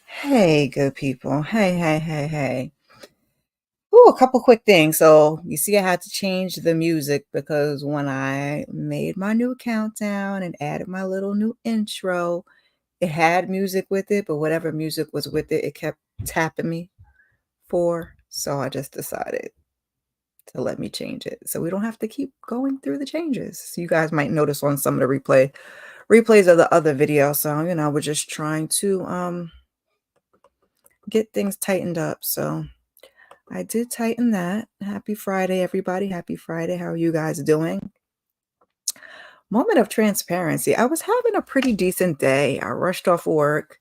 Hey, good people. Hey. Ooh, a couple quick things. So you see, I had to change the music because when I made my new countdown and added my little new intro, it had music with it, but whatever music was with it, it kept tapping me for. So I just decided to let me change it so we don't have to keep going through the changes. So you guys might notice on some of the replays of the other video. So, we're just trying to get things tightened up. So I did tighten that. Happy Friday, everybody. Happy Friday. How are you guys doing? Moment of transparency. I was having a pretty decent day. I rushed off work,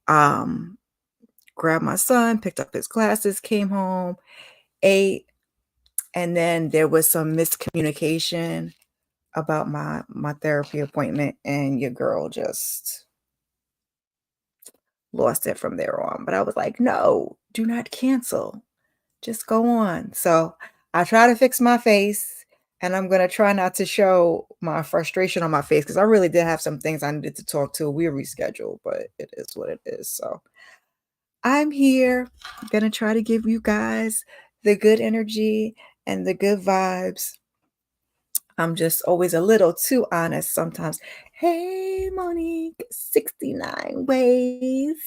um, grabbed my son, picked up his classes, came home, ate, and then there was some miscommunication about my therapy appointment, and your girl just lost it from there on. But I was like, no, do not cancel. Just go on. So I try to fix my face, and I'm going to try not to show my frustration on my face because I really did have some things I needed to talk to. We rescheduled, but it is what it is. So I'm here, going to try to give you guys the good energy and the good vibes. I'm just always a little too honest sometimes. Hey, Monique, 69 ways.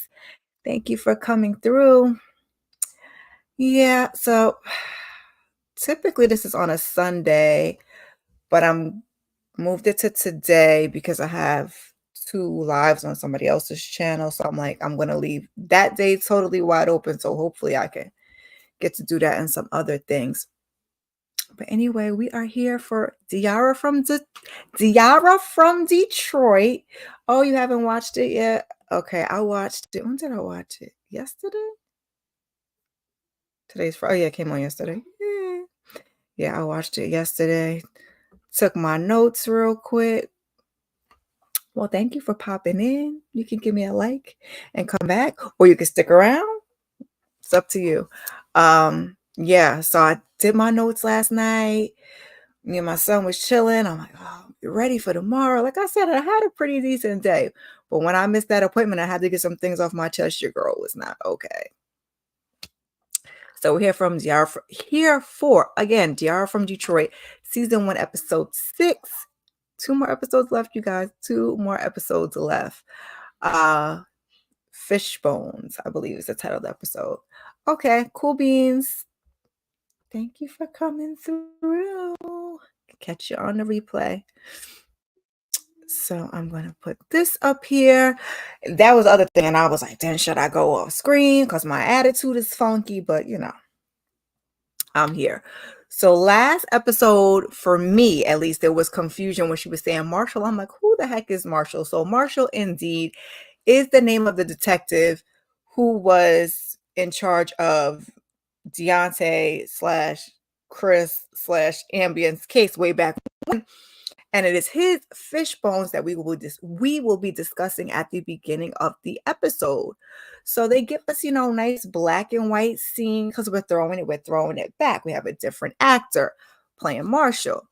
Thank you for coming through. Yeah, so typically this is on a Sunday, but I'm moved it to today because I have two lives on somebody else's channel. So I'm like, I'm gonna leave that day totally wide open. So hopefully I can get to do that and some other things. But anyway, we are here for Diarra from Detroit. Oh, you haven't watched it yet? Okay, I watched it. When did I watch it? Yesterday? Today's Friday. Oh yeah, it came on yesterday. Yeah, I watched it yesterday. Took my notes real quick. Well, thank you for popping in. You can give me a like and come back, or you can stick around. It's up to you. Yeah, so I did my notes last night. Me and my son was chilling. I'm like, oh, you ready for tomorrow? Like I said, I had a pretty decent day. But when I missed that appointment, I had to get some things off my chest. Your girl was not okay. So we're here from Diarra, again, Diarra from Detroit, season 1, episode 6. 2 more episodes left, you guys. 2 more episodes left. Fishbones, I believe is the title of the episode. Okay, cool beans. Thank you for coming through. Catch you on the replay. So I'm going to put this up here. That was the other thing. And I was like, then should I go off screen? Because my attitude is funky, but I'm here. So last episode, for me at least, there was confusion when she was saying Marshall. I'm like, who the heck is Marshall? So Marshall indeed is the name of the detective who was in charge of Deontay slash Chris slash Ambience case way back when. And it is his Fishbones that we will be discussing at the beginning of the episode. So they give us, nice black and white scene because we're throwing it back. We have a different actor playing Marshall.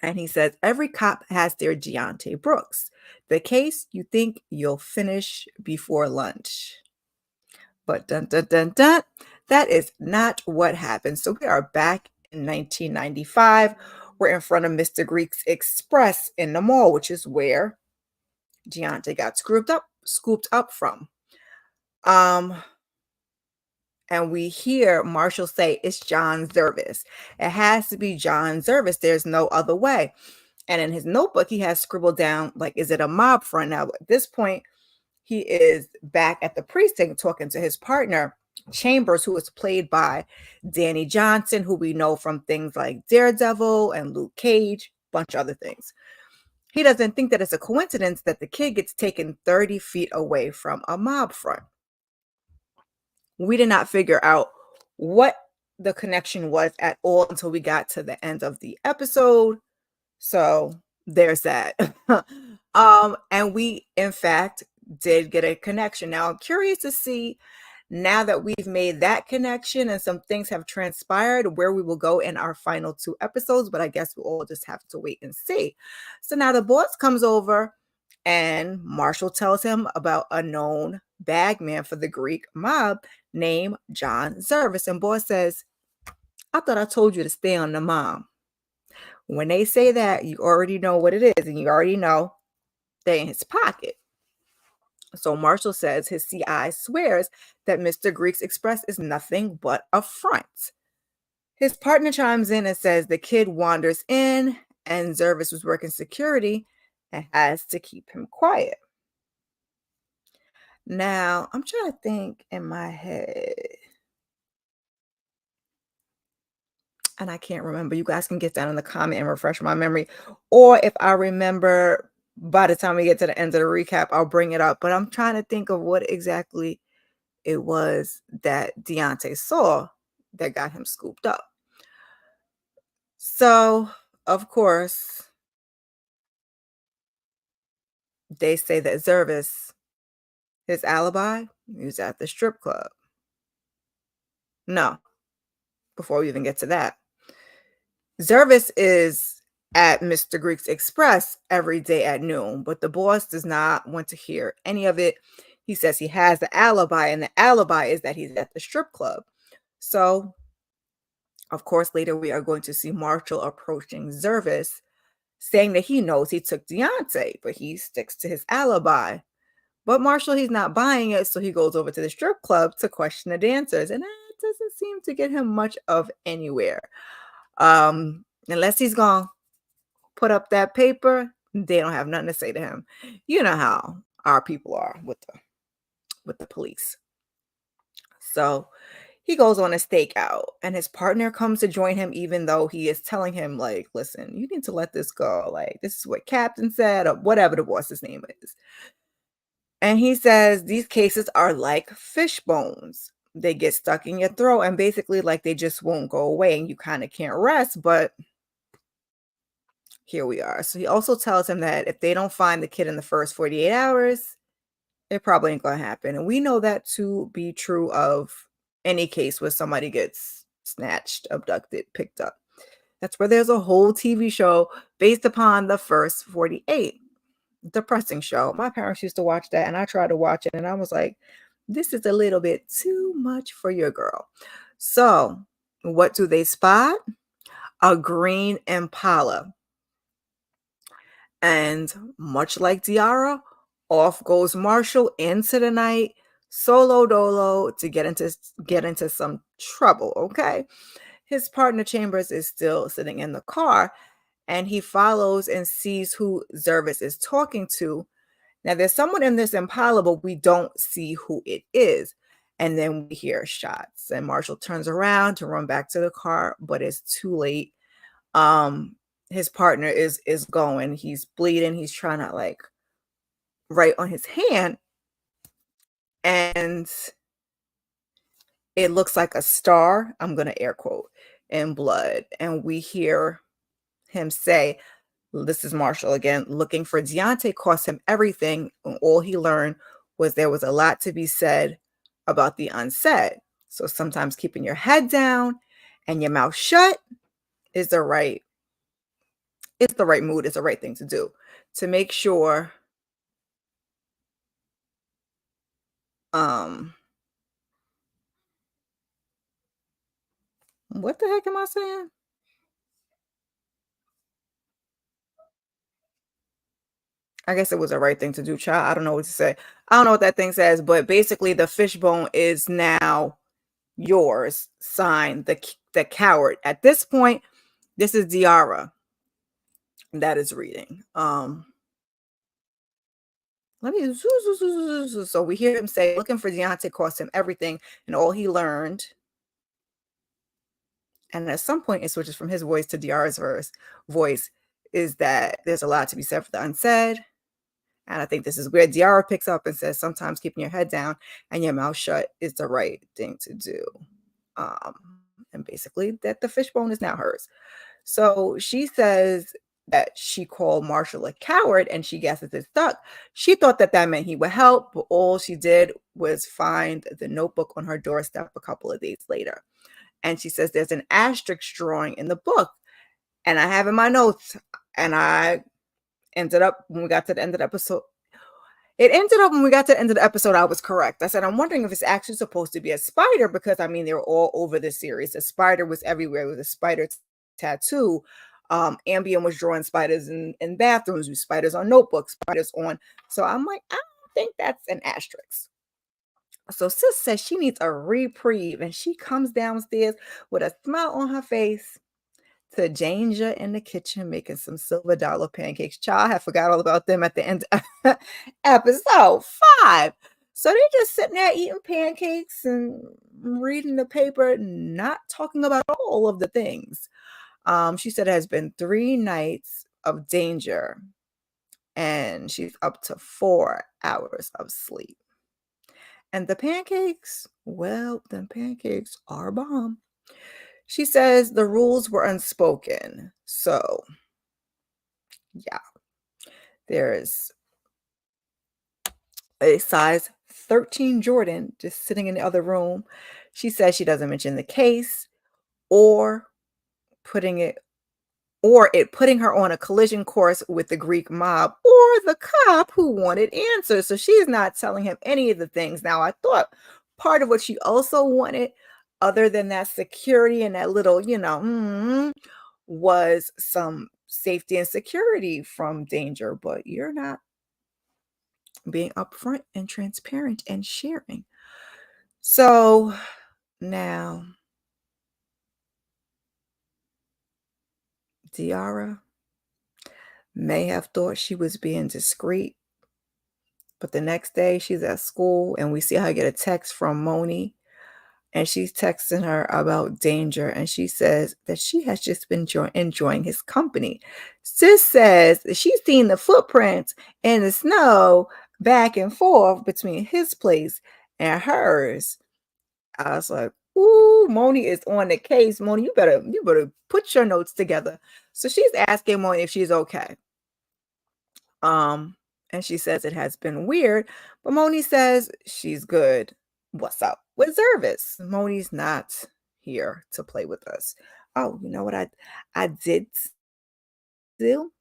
And he says, every cop has their Deontay Brooks. The case you think you'll finish before lunch. But dun dun dun dun, that is not what happened. So we are back in 1995. We're in front of Mr. Greek's Express in the mall, which is where Deontay got scooped up from. And we hear Marshall say it's John Zervis. It has to be John Zervis. There's no other way. And in his notebook, he has scribbled down, like, is it a mob front? Now, at this point, he is back at the precinct talking to his partner, Chambers, who is played by Danny Johnson, who we know from things like Daredevil and Luke Cage, bunch of other things. He doesn't think that it's a coincidence that the kid gets taken 30 feet away from a mob front. We did not figure out what the connection was at all until we got to the end of the episode. So there's that. And we, in fact, did get a connection. Now, I'm curious to see, now that we've made that connection and some things have transpired, where we will go in our final 2 episodes, but I guess we'll all just have to wait and see. So now the boss comes over And Marshall tells him about a known bagman for the Greek mob named John Zervis. And boy says, I thought I told you to stay on the mom. When they say that, you already know what it is, and you already know they in his pocket. So Marshall says his CI swears that Mr. Greek's Express is nothing but a front. His partner chimes in and says the kid wanders in and Zervis was working security and has to keep him quiet. Now, I'm trying to think in my head, and I can't remember. You guys can get down in the comment and refresh my memory. Or if I remember by the time we get to the end of the recap, I'll bring it up. But I'm trying to think of what exactly it was that Deontay saw that got him scooped up. So, of course, they say that Zervis, his alibi, he was at the strip club. No, before we even get to that, Zervis is at Mr. Greek's Express every day at noon, but the boss does not want to hear any of it. He says he has the alibi, and the alibi is that he's at the strip club. So, of course, later we are going to see Marshall approaching Zervis, saying that he knows he took Deontay, but he sticks to his alibi. But Marshall, he's not buying it, so he goes over to the strip club to question the dancers, and that doesn't seem to get him much of anywhere. Unless he's gonna put up that paper, they don't have nothing to say to him. You know how our people are with the police. So he goes on a stakeout, and his partner comes to join him, even though he is telling him, like, listen, you need to let this go. Like, this is what Captain said, or whatever the boss's name is. And he says these cases are like fishbones. They get stuck in your throat, and basically, like, they just won't go away, and you kind of can't rest. But here we are. So he also tells him that if they don't find the kid in the first 48 hours, it probably ain't gonna happen. And we know that to be true of any case where somebody gets snatched, abducted, picked up. That's where there's a whole TV show based upon the first 48. Depressing show. My parents used to watch that, and I tried to watch it, and I was like, this is a little bit too much for your girl. So, what do they spot? A green Impala. And much like Diarra, off goes Marshall into the night, solo dolo, to get into some trouble. Okay, his partner Chambers is still sitting in the car, and he follows and sees who Zervis is talking to. Now, there's someone in this Impala, but we don't see who it is. And then we hear shots, and Marshall turns around to run back to the car, but it's too late. Um, his partner is going. He's bleeding. He's trying to, like, write on his hand, and it looks like a star. I'm gonna air quote in blood, and we hear him say, this is Marshall again, looking for Deontay cost him everything. And all he learned was there was a lot to be said about the unsaid. So sometimes keeping your head down and your mouth shut is the right, it's the right mood, it's the right thing to do to make sure um what the heck am I saying? I guess it was the right thing to do, child. I don't know what to say. I don't know what that thing says, but basically the fishbone is now yours. Signed, the coward. At this point, this is Diarra that is reading. Let me so we hear him say, looking for Deontay cost him everything and all he learned. And at some point, it switches from his voice to Diarra's voice. Is that there's a lot to be said for the unsaid. And I think this is where Diarra picks up and says, sometimes keeping your head down and your mouth shut is the right thing to do. Um, and basically, that the fishbone is now hers. So she says that she called Marshall a coward and she guesses it's stuck. She thought that that meant he would help, but all she did was find the notebook on her doorstep a couple of days later. And she says there's an asterisk drawing in the book. And I have in my notes, and I ended up, when we got to the end of the It ended up when we got to the end of the episode, I was correct. I said, I'm wondering if it's actually supposed to be a spider because I mean they were all over the series. The spider was everywhere with a spider tattoo. Ambien was drawing spiders in bathrooms, with spiders on notebooks, spiders on. So I'm like, I don't think that's an asterisk. So sis says she needs a reprieve, and she comes downstairs with a smile on her face to Danger in the kitchen making some silver dollar pancakes. Child, I forgot all about them at the end of episode 5. So they just sitting there eating pancakes and reading the paper, not talking about all of the things. She said it has been 3 nights of danger, and she's up to 4 hours of sleep. And the pancakes, well, the pancakes are bomb. She says the rules were unspoken. So, yeah, there's a size 13 Jordan just sitting in the other room. She says she doesn't mention the case or putting it or it putting her on a collision course with the Greek mob or the cop who wanted answers. So she's not telling him any of the things. Now, I thought part of what she also wanted, other than that security and that little, was some safety and security from danger, but you're not being upfront and transparent and sharing. So now, Diarra may have thought she was being discreet, but the next day she's at school and we see her get a text from Moni, and she's texting her about danger, and she says that she has just been enjoying his company. Sis says that she's seen the footprints in the snow back and forth between his place and hers. I was like, ooh, Moni is on the case. Moni, you better put your notes together. So she's asking Moni if she's okay. Um, and she says it has been weird, but Moni says she's good. What's up with Zervis? Moni's not here to play with us. Oh, you know what I did do?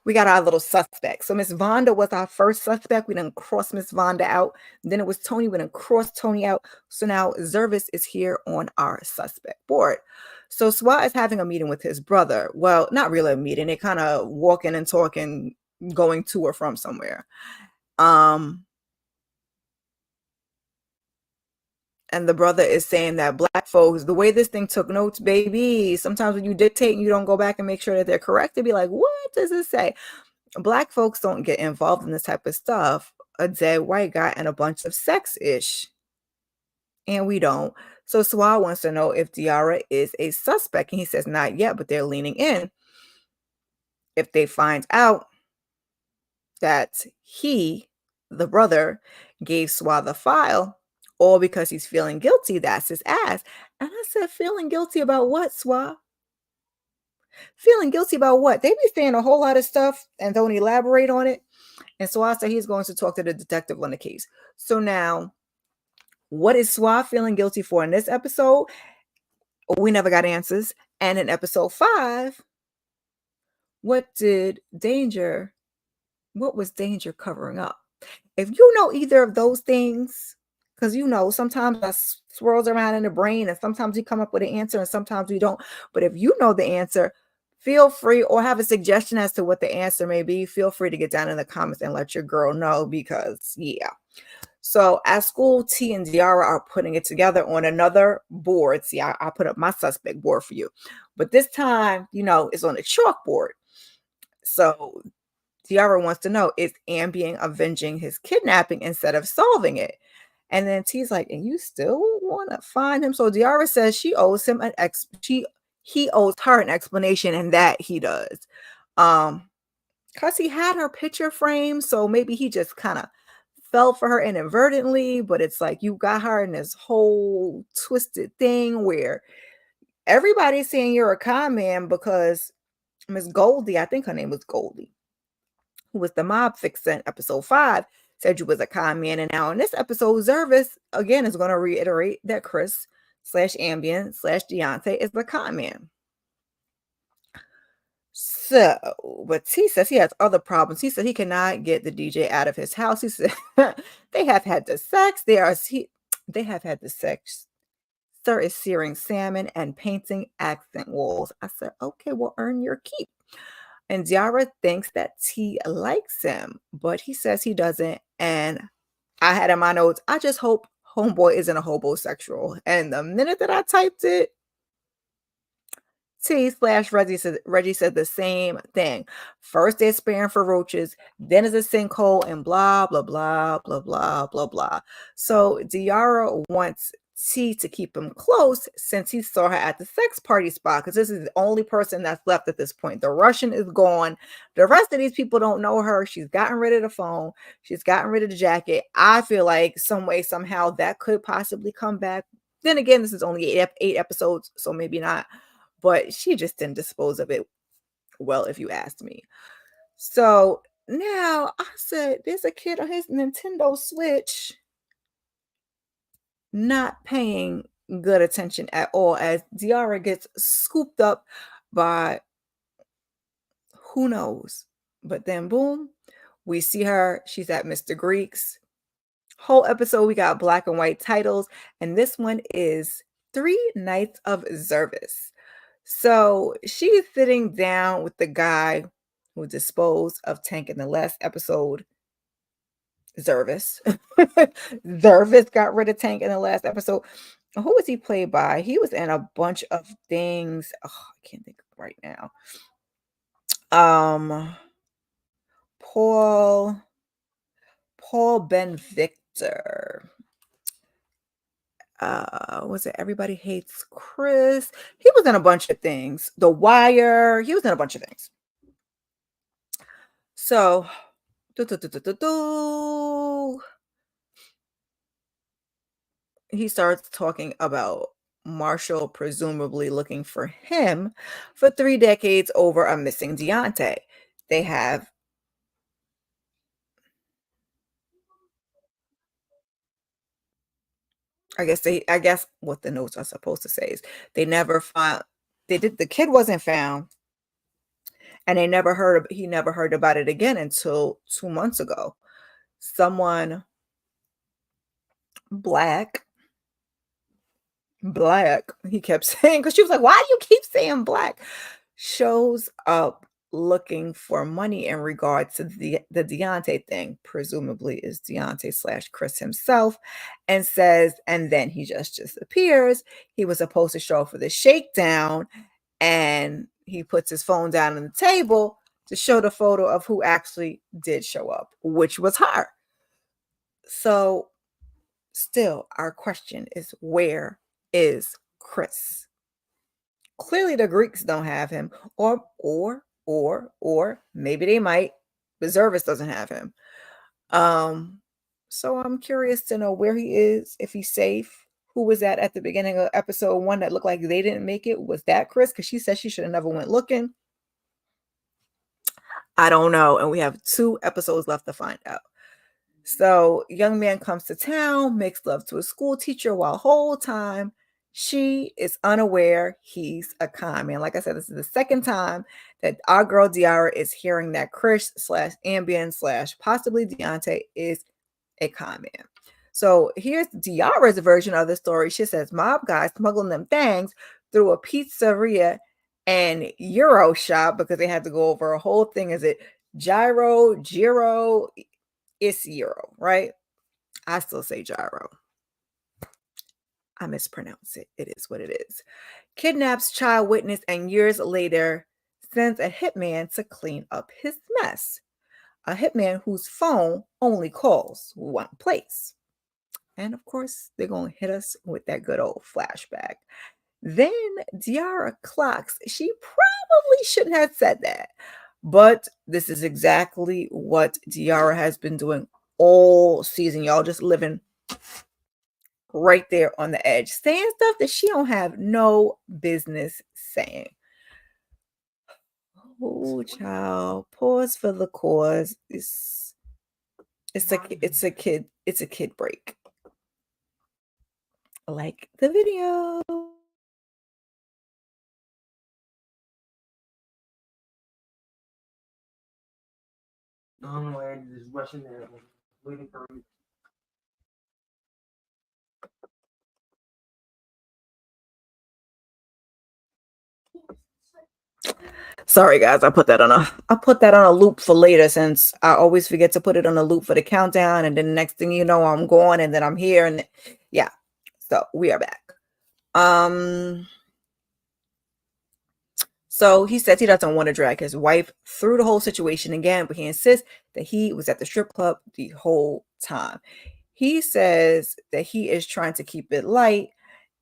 We got our little suspect. So Miss Vonda was our first suspect. We didn't cross Miss Vonda out. Then it was Tony. We didn't cross Tony out. So now Zervis is here on our suspect board. So Swat is having a meeting with his brother. Well, not really a meeting. They're kind of walking and talking, going to or from somewhere. And the brother is saying that black folks, the way this thing took notes, baby, sometimes when you dictate and you don't go back and make sure that they're correct, they'd be like, what does it say? Black folks don't get involved in this type of stuff. A dead white guy and a bunch of sex-ish. And we don't. So Swal wants to know if Diarra is a suspect. And he says, not yet, but they're leaning in. If they find out that he, the brother, gave Swal the file, all because he's feeling guilty, that's his ass. And I said, feeling guilty about what, Swal? Feeling guilty about what? They be saying a whole lot of stuff and don't elaborate on it. And Swat said he's going to talk to the detective on the case. So now, what is Swat feeling guilty for in this episode? We never got answers. And in episode 5, what was Danger covering up? If you know either of those things, because sometimes that swirls around in the brain and sometimes we come up with an answer and sometimes we don't. But if you know the answer, feel free, or have a suggestion as to what the answer may be, feel free to get down in the comments and let your girl know, because yeah. So at school, T and Diarra are putting it together on another board. See, I put up my suspect board for you. But this time, it's on a chalkboard. So Diarra wants to know, is Ambien avenging his kidnapping instead of solving it? And then T's like, and you still want to find him? So Diarra says he owes her an explanation, and that he does. Because he had her picture frame, so maybe he just kind of fell for her inadvertently, but it's like you got her in this whole twisted thing where everybody's saying you're a con man because Miss Goldie, I think her name was Goldie, who was the mob fixer in episode 5, said you was a con man. And now in this episode, Zervis, again, is going to reiterate that Chris/Ambien/Deontay is the con man. So, but T says he has other problems. He said he cannot get the DJ out of his house. He said they have had the sex. They have had the sex. Sir is searing salmon and painting accent walls. I said, okay, well, earn your keep. And Diarra thinks that T likes him, but he says he doesn't. And I had in my notes, I just hope homeboy isn't a hobosexual. And the minute that I typed it, Reggie said the same thing. First they're sparing for roaches, then it's a sinkhole, and blah, blah, blah, blah, blah, blah, blah. So Diarra wants T to keep him close since he saw her at the sex party spot, because this is the only person that's left at this point. The Russian is gone. The rest of these people don't know her. She's gotten rid of the phone. She's gotten rid of the jacket. I feel like some way, somehow that could possibly come back. Then again, this is only eight episodes, so maybe not, but she just didn't dispose of it well, if you asked me. So now I said, there's a kid on his Nintendo Switch not paying good attention at all as Diarra gets scooped up by who knows. But then, boom, we see her. She's at Mr. Greek's. Whole episode, we got black and white titles, and this one is Three Nights of Service. So she's sitting down with the guy who disposed of Tank in the last episode. Zervis. Zervis got rid of Tank in the last episode. Who was he played by? He was in a bunch of things. Oh, I can't think of right now. Um, Paul Ben Victor. Was it Everybody Hates Chris? He was in a bunch of things. The Wire. He was in a bunch of things. So, he starts talking about Marshall presumably looking for him for 3 decades over a missing Deontay. They have, I guess what the notes are supposed to say is they never found, the kid wasn't found, and he never heard about it again until 2 months ago. Someone black, he kept saying, because she was like, why do you keep saying black? Shows up looking for money in regards to the Deontay thing, presumably is Deontay slash Chris himself, and says, and then he just disappears. He was supposed to show up for the shakedown, and he puts his phone down on the table to show the photo of who actually did show up, which was her. So still, our question is, where is Chris? Clearly the Greeks don't have him, or maybe they might, but Zervis doesn't have him. So I'm curious to know where he is, if he's safe. Who was that at the beginning of episode 1 that looked like they didn't make it? Was that Chris? Because she said she should have never went looking. I don't know. And we have 2 episodes left to find out. So young man comes to town, makes love to a school teacher while whole time she is unaware he's a con man. Like I said, this is the second time that our girl Diarra is hearing that Chris slash Ambien slash possibly Deontay is a con man. So here's Diarra's version of the story. She says mob guys smuggling them things through a pizzeria and Euro shop because they had to go over a whole thing. Is it Giro? It's Euro, right? I still say gyro. I mispronounce it. It is what it is. Kidnaps child witness and years later sends a hitman to clean up his mess. A hitman whose phone only calls one place. And of course, they're going to hit us with that good old flashback. Then Diarra clocks. She probably shouldn't have said that. But this is exactly what Diarra has been doing all season. Y'all just living right there on the edge, saying stuff that she don't have no business saying. Oh, child, pause for the cause. It's a kid break. Like the video. Sorry guys, I put that on a loop for later since I always forget to put it on a loop for the countdown, and then next thing you know, I'm going and then I'm here and yeah. So we are back. Um so he says he doesn't want to drag his wife through the whole situation again, but he insists that he was at the strip club the whole time. He says that he is trying to keep it light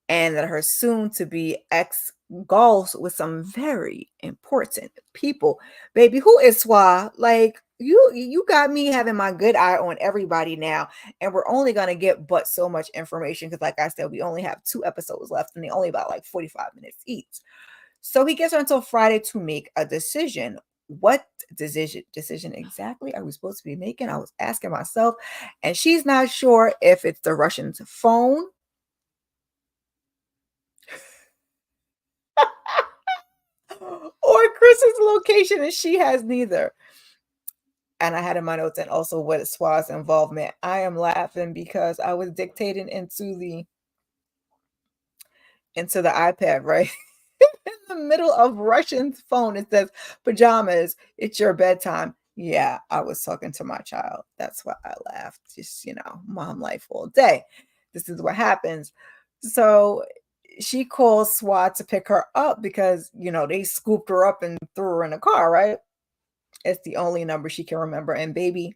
and that her soon to be ex golfs with some very important people. Baby, who is Swa? Like you got me having my good eye on everybody now, and we're only gonna get but so much information because, like I said, we only have 2 episodes left, and they only about like 45 minutes each. So he gives her until Friday to make a decision. What decision exactly are we supposed to be making? I was asking myself, and she's not sure if it's the Russian's phone or Chris's location, and she has neither. And I had in my notes, and also what is Swa's involvement. I am laughing because I was dictating into the iPad, right? In the middle of Russian's phone, it says pajamas, it's your bedtime. Yeah, I was talking to my child. That's why I laughed. Just, mom life all day. This is what happens. So she calls SWAT to pick her up because, they scooped her up and threw her in a car, right? It's the only number she can remember. And baby,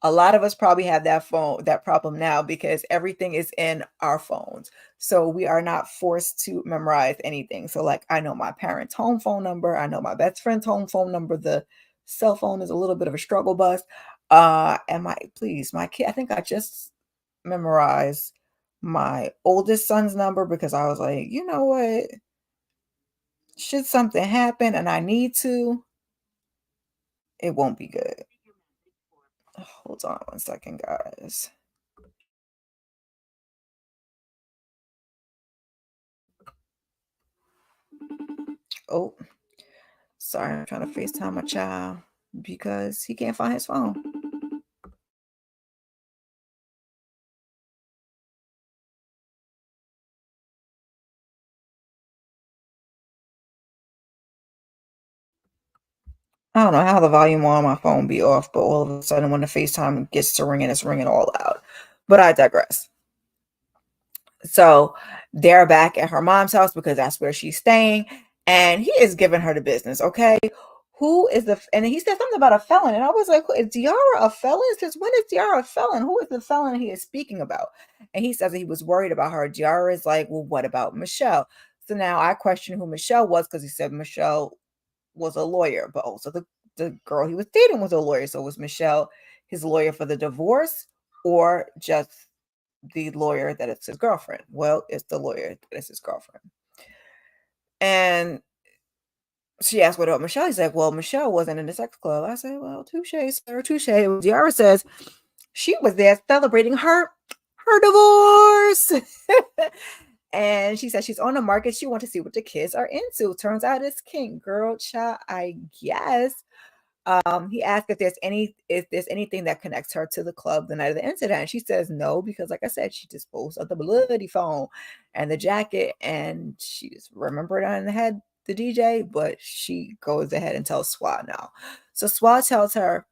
a lot of us probably have that problem now because everything is in our phones. So we are not forced to memorize anything. So like I know my parents' home phone number, I know my best friend's home phone number. The cell phone is a little bit of a struggle bus. And my kid, I think I just memorized my oldest son's number because I was like, you know what? Should something happen and I need to, it won't be good. Hold on one second, guys. Oh, sorry, I'm trying to FaceTime my child because he can't find his phone. I don't know how the volume on my phone be off, but all of a sudden when the FaceTime gets to ringing, it's ringing all out. But I digress. So they're back at her mom's house because that's where she's staying, and he is giving her the business. Okay, who is and he said something about a felon, and I was like, is Diarra a felon? Since when is Diarra a felon? Who is the felon he is speaking about? And he says that he was worried about her. Diarra is like, well, what about Michelle? So now I question who Michelle was because he said Michelle was a lawyer, but also the girl he was dating was a lawyer. So was Michelle his lawyer for the divorce or just the lawyer that it's his girlfriend? Well, it's the lawyer that is his girlfriend. And she asked what about Michelle. He's like, well, Michelle wasn't in the sex club. I said, well, touche, sir, touche. Diarra says she was there celebrating her divorce. And she said she's on the market. She wants to see what the kids are into. Turns out it's King. Girl, child, I guess. He asked if there's anything that connects her to the club the night of the incident. And she says no, because like I said, she disposed of the bloody phone and the jacket, and she just remembered on the head the DJ, but she goes ahead and tells Swa now. So Swa tells her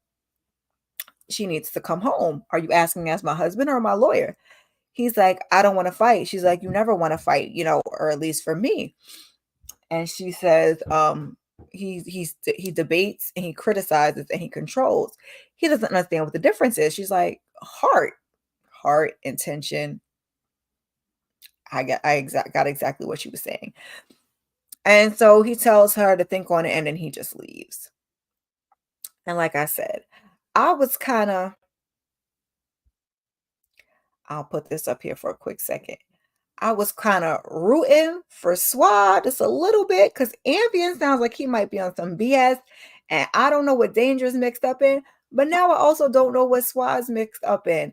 she needs to come home. Are you asking as my husband or my lawyer? He's like, I don't want to fight. She's like, you never want to fight, or at least for me. And she says, he debates and he criticizes and he controls. He doesn't understand what the difference is. She's like, heart, intention. Got exactly what she was saying. And so he tells her to think on it, and then he just leaves. And like I said, I was kind of, I'll put this up here for a quick second. I was kind of rooting for Swad just a little bit because Ambien sounds like he might be on some BS, and I don't know what Danger's mixed up in, but now I also don't know what Swad's mixed up in.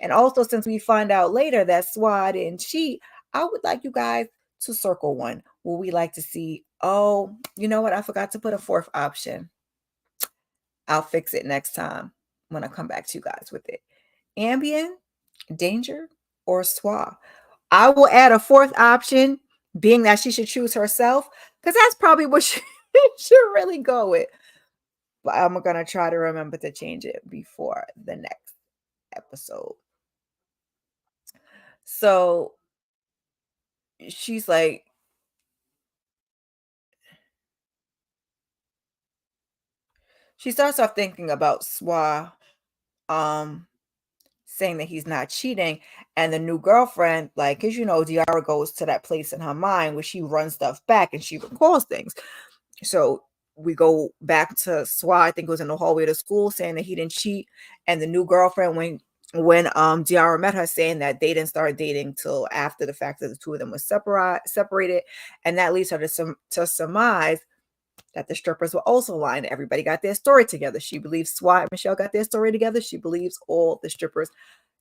And also, since we find out later that Swad didn't cheat, I would like you guys to circle one. Will we like to see? Oh, you know what? I forgot to put a fourth option. I'll fix it next time when I come back to you guys with it. Ambien, Danger, or Swa. I will add a fourth option, being that she should choose herself, because that's probably what she should really go with. But I'm gonna try to remember to change it before the next episode. So she's like, she starts off thinking about Swa, um, saying that he's not cheating, and the new girlfriend, like, because Diarra goes to that place in her mind where she runs stuff back and she recalls things. So we go back to Swa, I think it was in the hallway to school, saying that he didn't cheat, and the new girlfriend, when Diarra met her, saying that they didn't start dating till after the fact that the two of them were separated, and that leads her to surmise that the strippers were also lying. Everybody got their story together. She believes Swa and Michelle got their story together. She believes all the strippers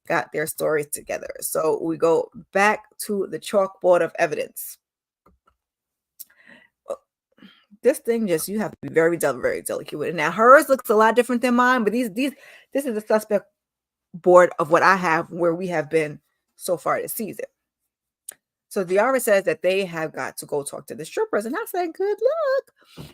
got their stories together. So we go back to the chalkboard of evidence. This thing, just, you have to be very, very delicate with it. Now hers looks a lot different than mine, but this is the suspect board of what I have, where we have been so far this season. So Diarra says that they have got to go talk to the strippers, and I said, good luck.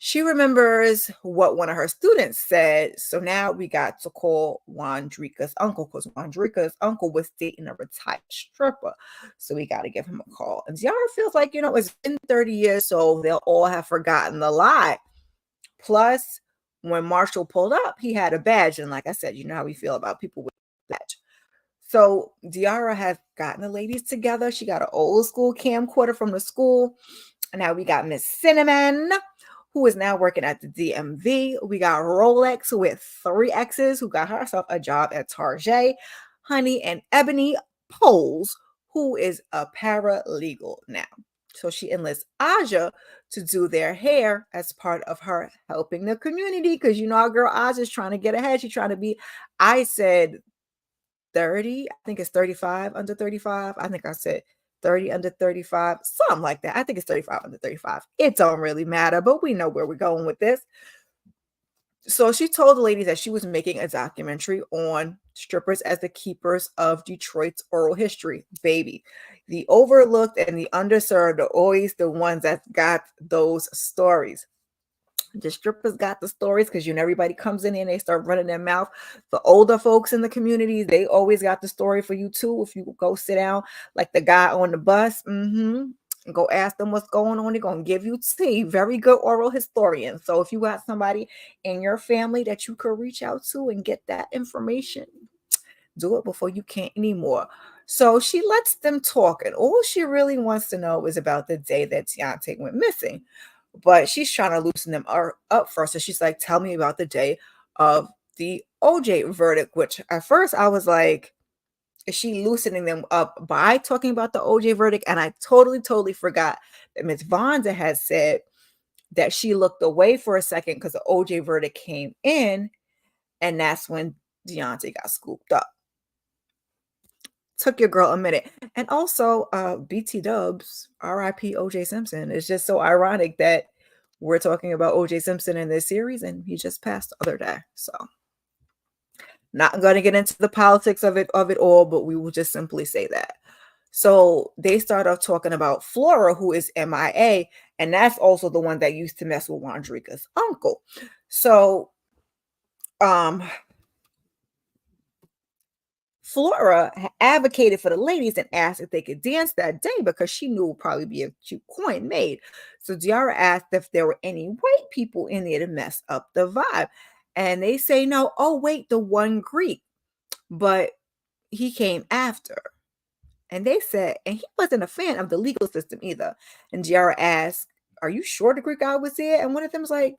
She remembers what one of her students said. So now we got to call Wandrika's uncle, because Wandrika's uncle was dating a retired stripper. So we got to give him a call. And Diarra feels like, it's been 30 years, so they'll all have forgotten the lie. Plus, when Marshall pulled up, he had a badge. And like I said, you know how we feel about people with a badge. So Diarra has gotten the ladies together. She got an old school camcorder from the school. And now we got Miss Cinnamon, who is now working at the DMV. We got Rolex with 3 X's, who got herself a job at Target. Honey and Ebony Poles, who is a paralegal now. So she enlists Aja to do their hair as part of her helping the community, because our girl Aja's trying to get ahead. She's trying to be, I said 30, I think it's 35 under 35. I think I said 30 under 35, something like that. I think it's 35 under 35. It don't really matter, but we know where we're going with this. So she told the ladies that she was making a documentary on strippers as the keepers of Detroit's oral history. Baby, the overlooked and the underserved are always the ones that got those stories. The strippers got the stories, because everybody comes in and they start running their mouth. The older folks in the community, they always got the story for you too. If you go sit down, like the guy on the bus, go ask them what's going on. They're gonna give you tea. Very good oral historian. So if you got somebody in your family that you could reach out to and get that information, do it before you can't anymore. So she lets them talk, and all she really wants to know is about the day that Deontay went missing. But she's trying to loosen them up first. So she's like, tell me about the day of the OJ verdict, which at first I was like, is she loosening them up by talking about the OJ verdict? And I totally forgot that Miss Vonda had said that she looked away for a second because the OJ verdict came in, and that's when Deontay got scooped up. Took your girl a minute. And also, BT Dubs, RIP OJ Simpson. It's just so ironic that we're talking about OJ Simpson in this series, and he just passed the other day. So not going to get into the politics of it all, but we will just simply say that. So they start off talking about Flora, who is MIA, and that's also the one that used to mess with Wandrika's uncle. So Flora advocated for the ladies and asked if they could dance that day, because she knew it would probably be a cute coin made. So Diarra asked if there were any white people in there to mess up the vibe. And they say no. Oh, wait, the one Greek. But he came after. And they said, and he wasn't a fan of the legal system either. And Diarra asked, are you sure the Greek guy was there? And one of them was like,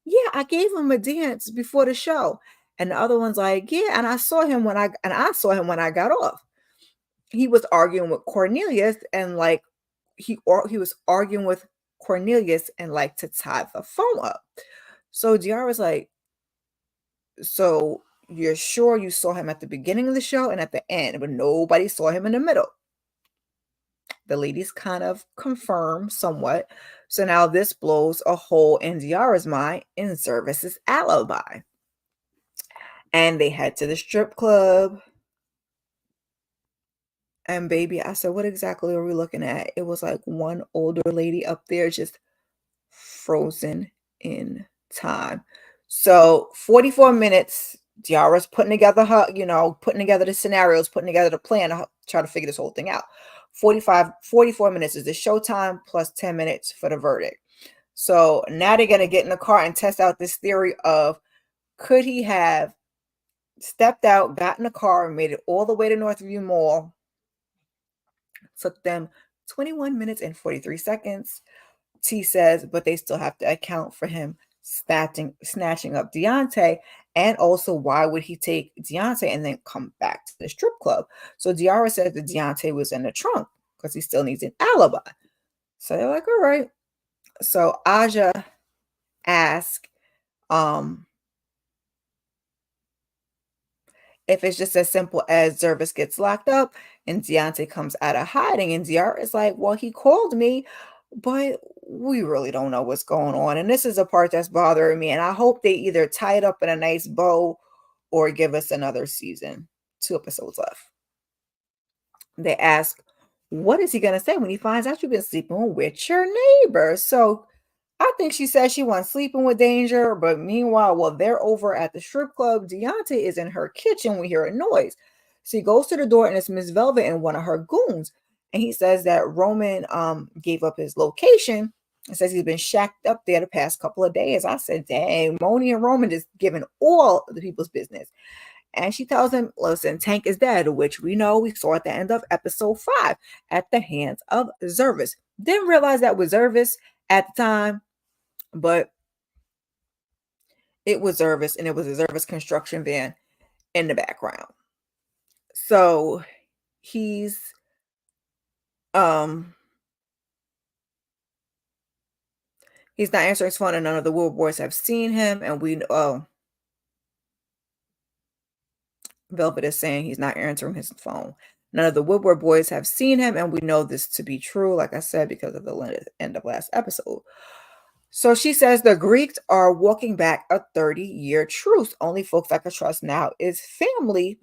yeah, I gave him a dance before the show. And the other one's like, yeah, and I saw him when I got off. He was arguing with Cornelius, and like he was arguing with Cornelius and like to tie the phone up. So Diarra's like, so you're sure you saw him at the beginning of the show and at the end, but nobody saw him in the middle? The ladies kind of confirm somewhat. So now this blows a hole in Diarra's mind in Service's alibi. And they head to the strip club. And baby, I said, what exactly are we looking at? It was like one older lady up there just frozen in time. So 44 minutes, Diarra's putting together putting together the scenarios, putting together the plan to try to figure this whole thing out. 44 minutes is the showtime plus 10 minutes for the verdict. So now they're going to get in the car and test out this theory of could he have stepped out, got in the car, and made it all the way to Northview Mall. Took them 21 minutes and 43 seconds. T says, but they still have to account for him snatching up Deontay. And also, why would he take Deontay and then come back to the strip club? So Diarra says that Deontay was in the trunk because he still needs an alibi. So they're like, all right. So Aja asks if it's just as simple as Zervis gets locked up and Deontay comes out of hiding. And Diarra is like, well, he called me, but we really don't know what's going on. And this is a part that's bothering me. And I hope they either tie it up in a nice bow or give us another season. 2 episodes left. They ask, what is he going to say when he finds out you've been sleeping with your neighbor? So I think she says she wants sleeping with danger, but meanwhile, while they're over at the strip club, Deontay is in her kitchen. We hear a noise. So he goes to the door and it's Miss Velvet and one of her goons. And he says that Roman gave up his location and says he's been shacked up there the past couple of days. I said, dang, Moni and Roman is giving all the people's business. And she tells him, listen, Tank is dead, which we know we saw at the end of episode 5 at the hands of Zervis. Didn't realize that was Zervis at the time, but it was Zervis, and it was a Zervis construction van in the background. So he's not answering his phone, and none of the Wood Boys have seen him, and Velvet is saying he's not answering his phone. None of the Woodward boys have seen him, and we know this to be true, like I said, because of the end of last episode. So she says the Greeks are walking back a 30-year truce. Only folks I can trust now is family,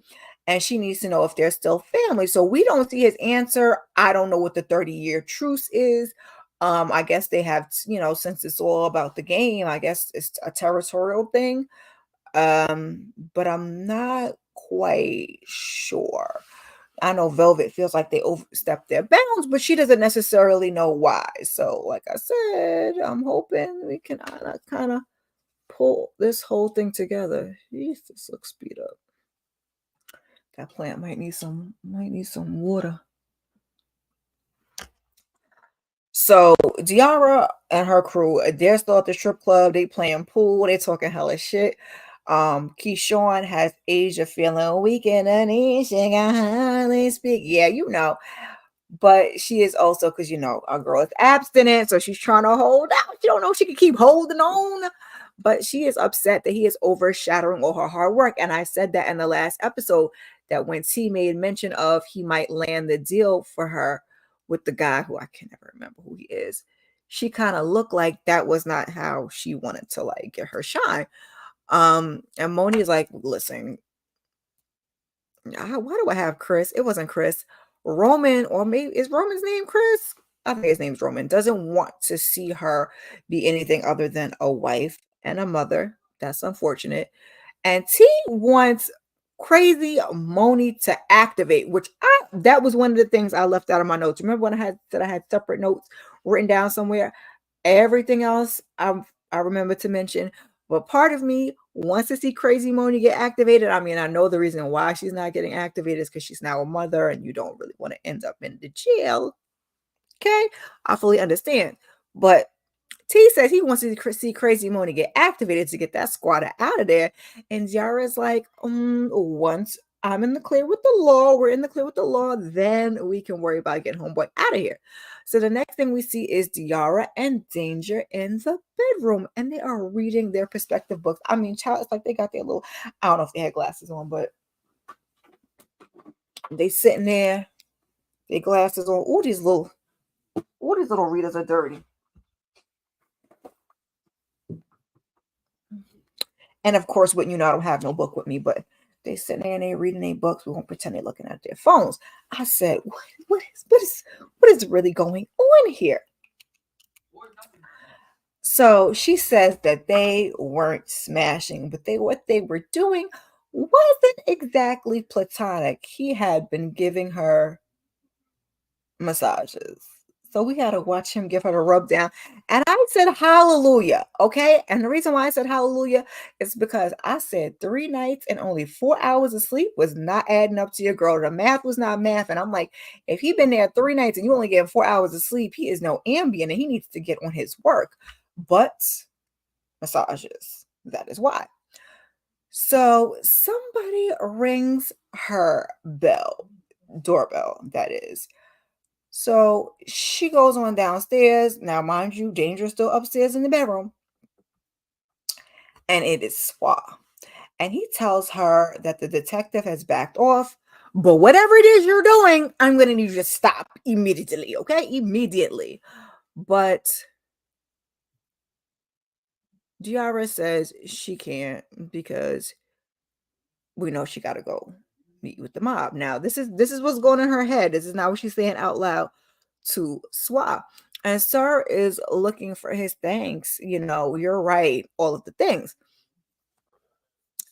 and she needs to know if they're still family. So we don't see his answer. I don't know what the 30-year truce is. I guess they have, since it's all about the game, I guess it's a territorial thing. But I'm not quite sure. I know Velvet feels like they overstepped their bounds, but she doesn't necessarily know why. So, like I said, I'm hoping we can kind of pull this whole thing together. Jeez, this looks speed up. That plant might need some water. So Diarra and her crew, they're still at the strip club. They playing pool. They talking hella shit. Keyshawn has Asia feeling weak in the knee. She can hardly speak. Yeah, but she is also, because our girl is abstinent, so she's trying to hold out. She don't know if she can keep holding on, but she is upset that he is overshadowing all her hard work. And I said that in the last episode, that when T made mention of he might land the deal for her with the guy who I can never remember who he is, she kind of looked like that was not how she wanted to get her shine. And Moni is like, listen, why do I have Chris? It wasn't Chris. Roman, or maybe is Roman's name Chris? I think his name's Roman. Doesn't want to see her be anything other than a wife and a mother. That's unfortunate. And T wants crazy Moni to activate, which that was one of the things I left out of my notes. Remember when I had separate notes written down somewhere? Everything else I remember to mention. But part of me wants to see Crazy Moni get activated. I mean, I know the reason why she's not getting activated is because she's now a mother and you don't really want to end up in the jail. Okay? I fully understand. But T says he wants to see Crazy Moni get activated to get that squatter out of there. And Diarra's like, once I'm in the clear with the law, we're in the clear with the law, then we can worry about getting homeboy out of here. So the next thing we see is Diarra and Danger in the bedroom, and they are reading their perspective books. I mean, child, it's like they got their little, I don't know if they had glasses on, but they sitting there, Their glasses on. All these little readers are dirty. And of course, what I don't have no book with me, but they sitting there and they reading their books. We won't pretend they're looking at their phones. I said, what is really going on here? So she says that they weren't smashing, but what they were doing wasn't exactly platonic. He had been giving her massages. So we got to watch him give her the rub down. And I said, hallelujah. Okay. And the reason why I said hallelujah is because I said 3 nights and only 4 hours of sleep was not adding up to your girl. The math was not math. And I'm like, if he been there 3 nights and you only get 4 hours of sleep, he is no Ambien and he needs to get on his work. But massages, that is why. So somebody rings her doorbell, that is. So she goes on downstairs. Now, mind you, Danger's still upstairs in the bedroom. And it is Swa. And he tells her that the detective has backed off. But whatever it is you're doing, I'm going to need you to stop immediately. Okay? Immediately. But Diarra says she can't because we know she got to go meet with the mob. Now, this is what's going in her head. This is not what she's saying out loud to Swa. And Sir is looking for his thanks. You're right. All of the things.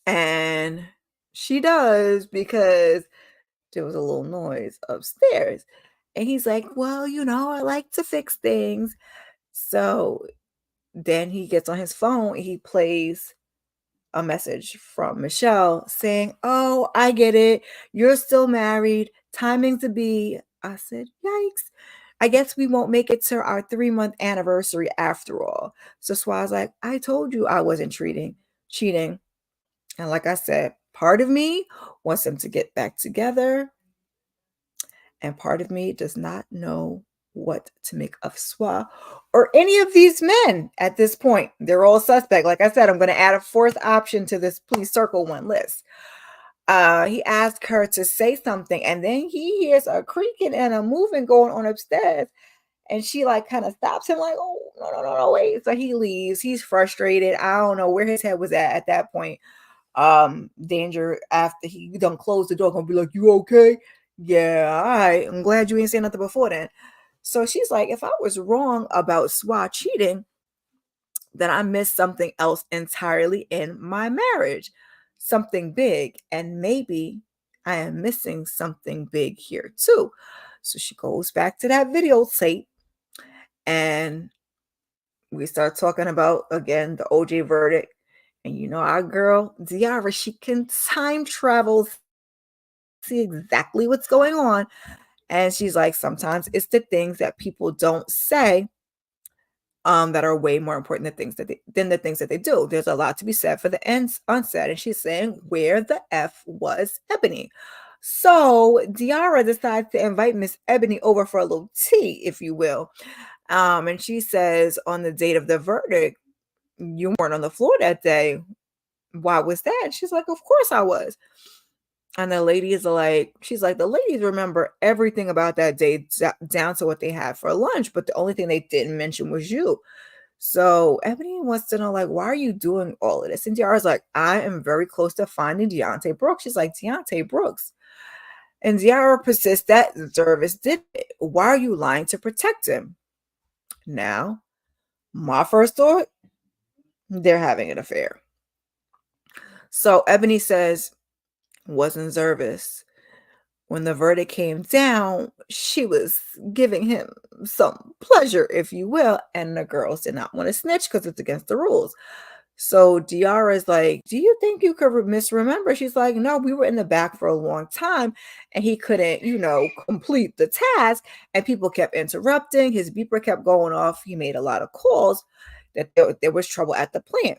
And she does because there was a little noise upstairs. And he's like, well, I like to fix things. So then he gets on his phone and he plays a message from Michelle saying, oh, I get it. You're still married. Timing to be. I said, yikes. I guess we won't make it to our 3-month anniversary after all. So Swa's like, I told you I wasn't cheating. And like I said, part of me wants them to get back together. And part of me does not know what to make of Swa or any of these men at this point. They're all suspect. Like I said, I'm going to add a 4th option to this please circle one list. He asked her to say something, and then he hears a creaking and a moving going on upstairs. And she kind of stops him like, oh, no, wait. So he leaves. He's frustrated. I don't know where his head was at that point. Danger, after he done closed the door, gonna be like, you okay? Yeah, all right. I'm glad you ain't saying nothing before then. So she's like, if I was wrong about Swa cheating, then I missed something else entirely in my marriage. Something big. And maybe I am missing something big here too. So she goes back to that videotape and we start talking about, again, the OJ verdict. And our girl, Diarra, she can time travel, see exactly what's going on. And she's like, sometimes it's the things that people don't say that are way more important than the things that they do. There's a lot to be said for the unsaid. And she's saying, where the F was Ebony? So Diarra decides to invite Miss Ebony over for a little tea, if you will. And she says, on the date of the verdict, you weren't on the floor that day. Why was that? She's like, of course I was. And the ladies are like, she's like, the ladies remember everything about that day down to what they had for lunch. But the only thing they didn't mention was you. So Ebony wants to know, like, why are you doing all of this? And Diarra's like, I am very close to finding Deontay Brooks. She's like, Deontay Brooks. And Diarra persists that Zervis did it. Why are you lying to protect him? Now, my first thought, they're having an affair. So Ebony says, wasn't Zervis. When the verdict came down, she was giving him some pleasure, if you will, and the girls did not want to snitch because it's against the rules. So Diarra's like, do you think you could misremember? She's like, no, we were in the back for a long time and he couldn't, complete the task. And people kept interrupting. His beeper kept going off. He made a lot of calls that there was trouble at the plant.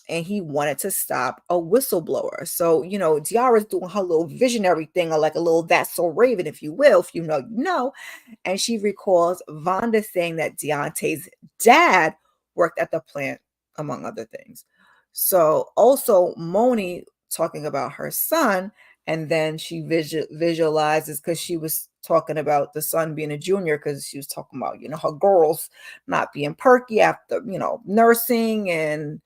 And he wanted to stop a whistleblower. So, Diarra's doing her little visionary thing, or like a little That's So Raven, if you will, if you know, you know. And she recalls Vonda saying that Deontay's dad worked at the plant, among other things. So also Moni talking about her son, and then she visualizes, because she was talking about the son being a junior because she was talking about, her girls not being perky after, nursing, and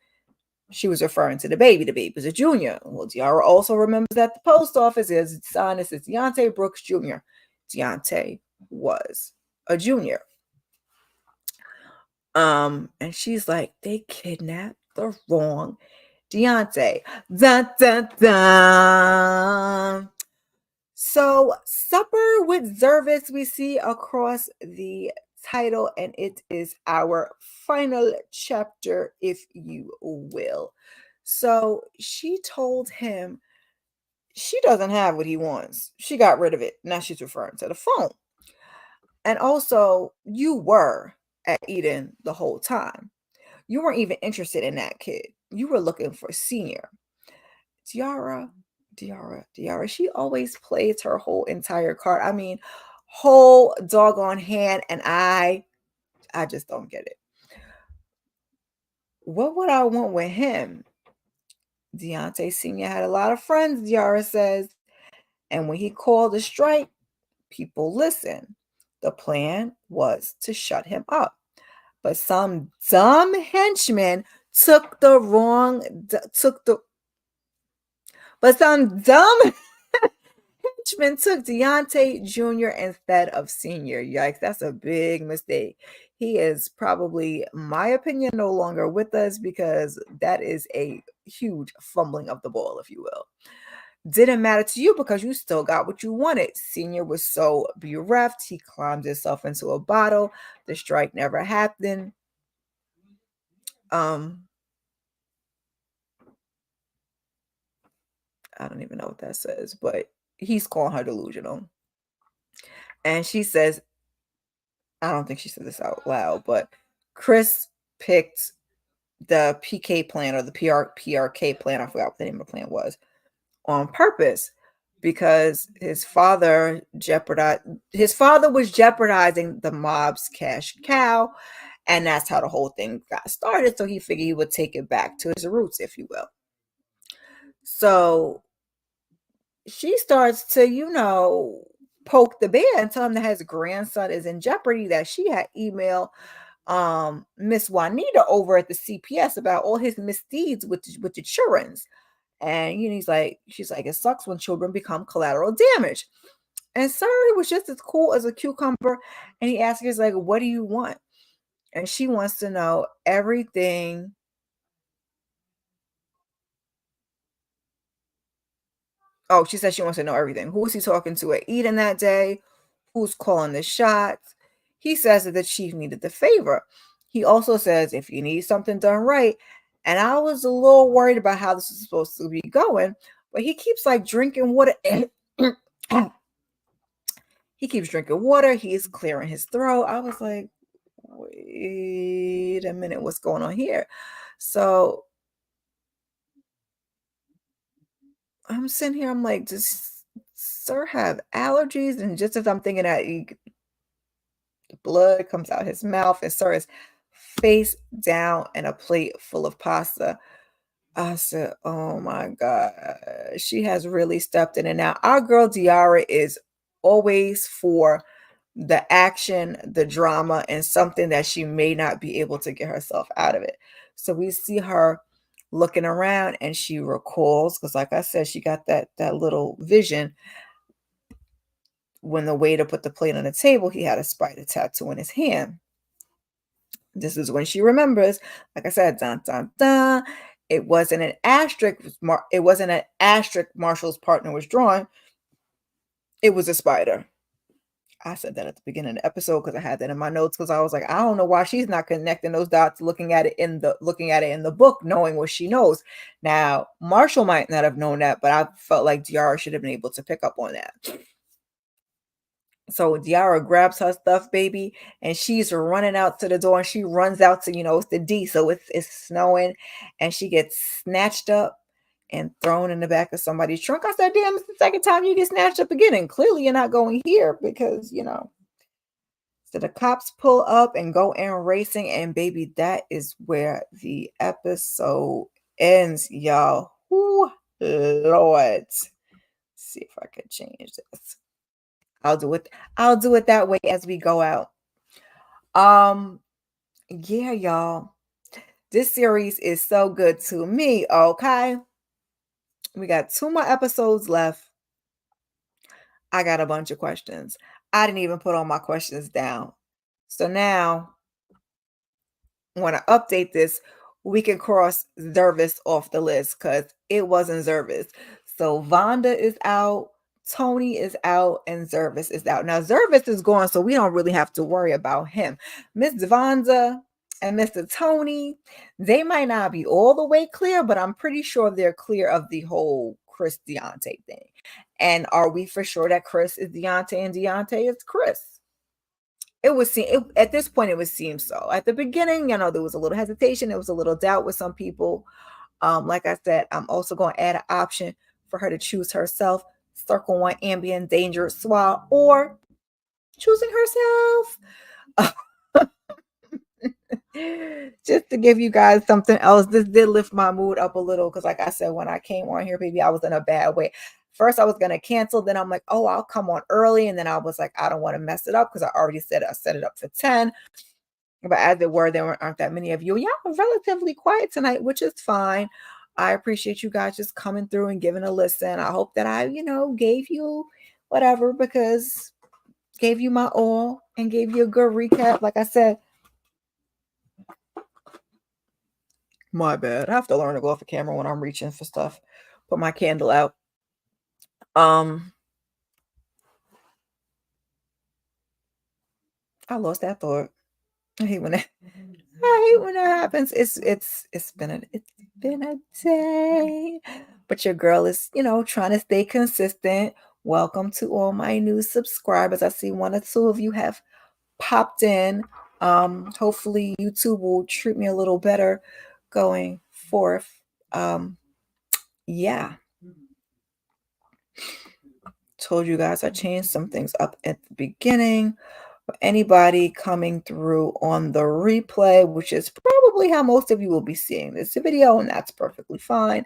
she was referring to the baby. The baby was a junior. Well, Diarra also remembers at the post office his son is Deontay Brooks Jr. Deontay was a junior. And she's like, they kidnapped the wrong Deontay. Dun, dun, dun. So, Supper with Zervis, we see across the title, and it is our final chapter, if you will. So, she told him she doesn't have what he wants. She got rid of it. Now she's referring to the phone. And also, you were at Eden the whole time. You weren't even interested in that kid. You were looking for Senior. Diarra. She always plays her whole entire card. I mean, whole doggone hand, and I just don't get it. What would I want with him? Deontay Sr. had a lot of friends, Diarra says, and when he called a strike, people listened. The plan was to shut him up. But some dumb henchman took some henchman took Deontay Jr. instead of Senior. Yikes, that's a big mistake. He is probably, my opinion, no longer with us because that is a huge fumbling of the ball, if you will. Didn't matter to you because you still got what you wanted. Senior was so bereft, he climbed himself into a bottle. The strike never happened. I don't even know what that says, but he's calling her delusional. And she says, I don't think she said this out loud, but Chris picked the PK plan or the PRK plan. I forgot what the name of the plan was, on purpose because his father was jeopardizing the mob's cash cow. And that's how the whole thing got started. So he figured he would take it back to his roots, if you will. So she starts to, poke the bear and tell him that his grandson is in jeopardy, that she had emailed Miss Juanita over at the CPS about all his misdeeds with the children's. And she's like, it sucks when children become collateral damage. And sir, he was just as cool as a cucumber. And he asked her, like, what do you want? And she wants to know everything. Oh, she said she wants to know everything. Who was he talking to at Eden that day? Who's calling the shots? He says that the chief needed the favor. He also says if you need something done right, and I was a little worried about how this is supposed to be going, but he keeps drinking water. He keeps drinking water. He's clearing his throat. I was like, wait a minute, what's going on here? So I'm sitting here, I'm like, does sir have allergies? And just as I'm thinking that, blood comes out his mouth and sir is face down in a plate full of pasta. I said, oh my God, she has really stepped in. And now our girl Diarra is always for the action, the drama, and something that she may not be able to get herself out of it. So we see her looking around and she recalls, because like I said, she got that little vision when the waiter put the plate on the table, he had a spider tattoo in his hand. This is when she remembers, like I said, dun, dun, dun. It wasn't an asterisk. It wasn't an asterisk Marshall's partner was drawing. It was a spider. I said that at the beginning of the episode because I had that in my notes because I was like, I don't know why she's not connecting those dots, looking at it in the book, knowing what she knows. Now, Marshall might not have known that, but I felt like Diarra should have been able to pick up on that. So Diarra grabs her stuff, baby, and she's running out to the door. And she runs out to, it's the D, so it's snowing, and she gets snatched up and thrown in the back of somebody's trunk. I said, damn, it's the second time you get snatched up again, and clearly you're not going here because, So the cops pull up and go in racing, and baby, that is where the episode ends, y'all. Ooh, Lord. Let's see if I can change this. I'll do it. I'll do it that way as we go out. Um, yeah, y'all. This series is so good to me. Okay. We got 2 more episodes left. I got a bunch of questions. I didn't even put all my questions down. So now when I update this, we can cross Zervis off the list because it wasn't Zervis. So Vonda is out, Tony is out, and Zervis is out. Now Zervis is gone, so we don't really have to worry about him. Miss Vonda and Mr. Tony, they might not be all the way clear, but I'm pretty sure they're clear of the whole Chris Deontay thing. And are we for sure that Chris is Deontay and Deontay is Chris? It would seem at this point it would seem so. At the beginning, there was a little hesitation, there was a little doubt with some people. Like I said, I'm also going to add an option for her to choose herself, circle one ambient danger swab, or choosing herself. Just to give you guys something else. This did lift my mood up a little because, like I said, when I came on here, baby, I was in a bad way. First, I was going to cancel. Then I'm like, oh, I'll come on early. And then I was like, I don't want to mess it up because I already said I set it up for 10. But as it were, there aren't that many of you. Y'all are relatively quiet tonight, which is fine. I appreciate you guys just coming through and giving a listen. I hope that I, gave you whatever because gave you my all and gave you a good recap. Like I said, my bad. I have to learn to go off the camera when I'm reaching for stuff. Put my candle out. I lost that thought. I hate when that happens. It's been a day. But your girl is, trying to stay consistent. Welcome to all my new subscribers. I see 1 or 2 of you have popped in. Hopefully YouTube will treat me a little better going forth. Yeah. Told you guys I changed some things up at the beginning. For anybody coming through on the replay, which is probably how most of you will be seeing this video, and that's perfectly fine.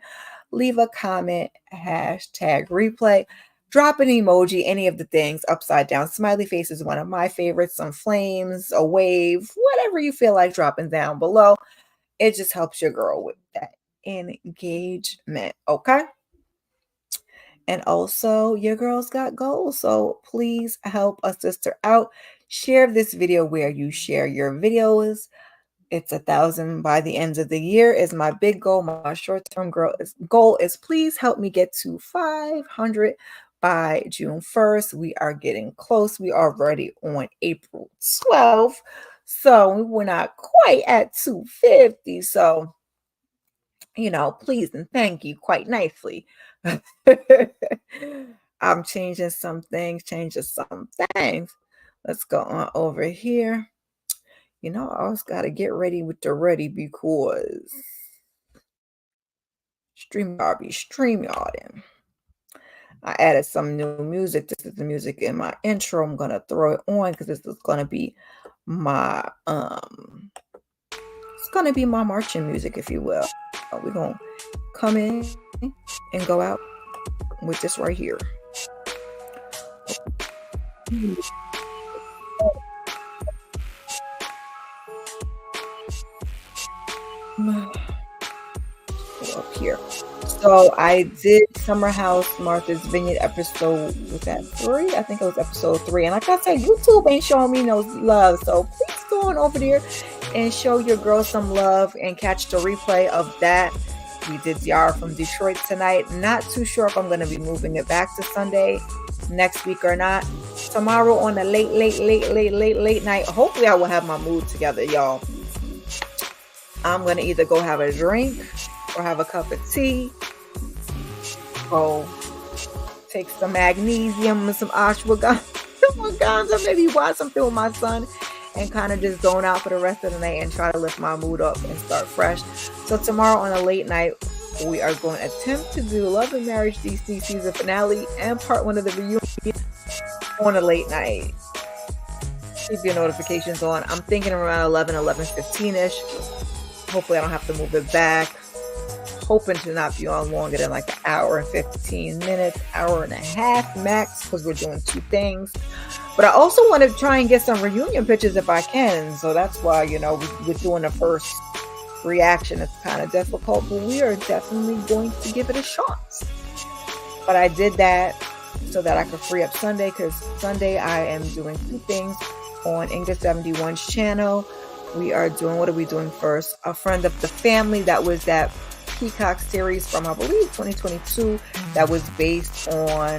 Leave a comment, hashtag replay, drop an emoji, any of the things. Upside down smiley face is one of my favorites. Some flames, a wave, whatever you feel like dropping down below. It just helps your girl with that engagement, okay? And also, your girl's got goals, so please help a sister out. Share this video where you share your videos. It's 1,000 by the end of the year is my big goal. My short-term goal is please help me get to 500 by June 1st. We are getting close. We are already on April 12th, so we're not quite at 250. So, please and thank you quite nicely. I'm changing some things. Let's go on over here. I always got to get ready with the ready because StreamYarding. I added some new music. This is the music in my intro. I'm going to throw it on because this is going to be my it's going to be my marching music, if you will. We're going to come in and go out with this right here. Up here. So I did Summer House Martha's Vineyard episode, was that 3? I think it was episode 3. And like I said, YouTube ain't showing me no love. So please go on over there and show your girl some love and catch the replay of that. We did Diarra from Detroit tonight. Not too sure if I'm going to be moving it back to Sunday next week or not. Tomorrow on a late night. Hopefully I will have my mood together, y'all. I'm going to either go have a drink or have a cup of tea. Go take some magnesium and some ashwagandha. Maybe watch something with my son and kind of just zone out for the rest of the night and try to lift my mood up and start fresh. So tomorrow on a late night, we are going to attempt to do Love and Marriage DC season finale and part 1 of the reunion on a late night. Keep your notifications on. I'm thinking around 11:15-ish. Hopefully I don't have to move it back. hoping to not be on longer than like an hour and 15 minutes, hour and a half max, because we're doing 2 things. But I also want to try and get some reunion pictures if I can. So that's why, we're doing the first reaction. It's kind of difficult, but we are definitely going to give it a shot. But I did that so that I could free up Sunday, because Sunday I am doing 2 things on English 71's channel. What are we doing first? A Friend of the Family. That was that Peacock series from, I believe, 2022 that was based on,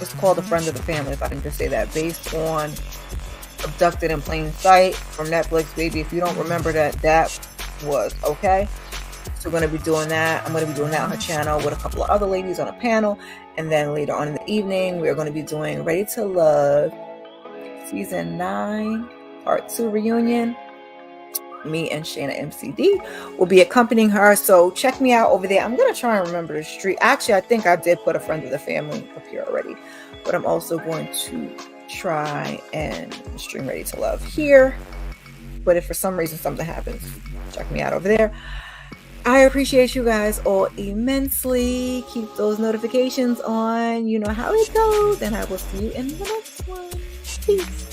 it's called A Friend of the Family, if I can just say that, based on Abducted in Plain Sight from Netflix, baby. If you don't remember that was okay. So we're going to be doing that. I'm going to be doing that on her channel with a couple of other ladies on a panel. And then later on in the evening, we're going to be doing Ready to Love Season 9, Part 2 reunion. Me and Shayna MCD will be accompanying her. So check me out over there. I'm going to try and remember the street. Actually, I think I did put A Friend of the Family up here already. But I'm also going to try and stream Ready to Love here. But if for some reason something happens, check me out over there. I appreciate you guys all immensely. Keep those notifications on. You know how it goes. And I will see you in the next one. Peace.